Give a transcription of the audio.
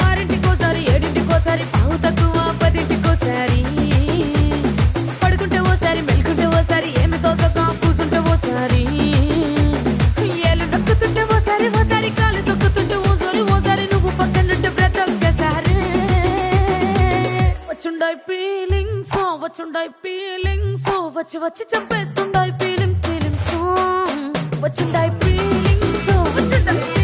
ఆరింటికోసారి ఏడింటికోసారి పావు తక్కువ పదింటికోసారి పడుకుంటే ఓసారి మెలుకుంటే ఓసారి ఏమి తోసక కూసుంటే ఓసారి ఏళ్ళు నొక్కుతుంటే ఓసారి ఓసారి కాలు తొక్కుతుంటే ఓసారి ఓసారి నువ్వు పక్కనుంటే బ్రతొక్కసారి వచ్చుండాయి ఫీలింగ్స్ వచ్చుండాయి ఫీలింగ్స్ వచ్చి వచ్చి చంపేస్తుండాయి ఫీలింగ్స్ ఫీలింగ్స్ వచ్చుండాయి ఫీలింగ్స్ వచ్చుండాయి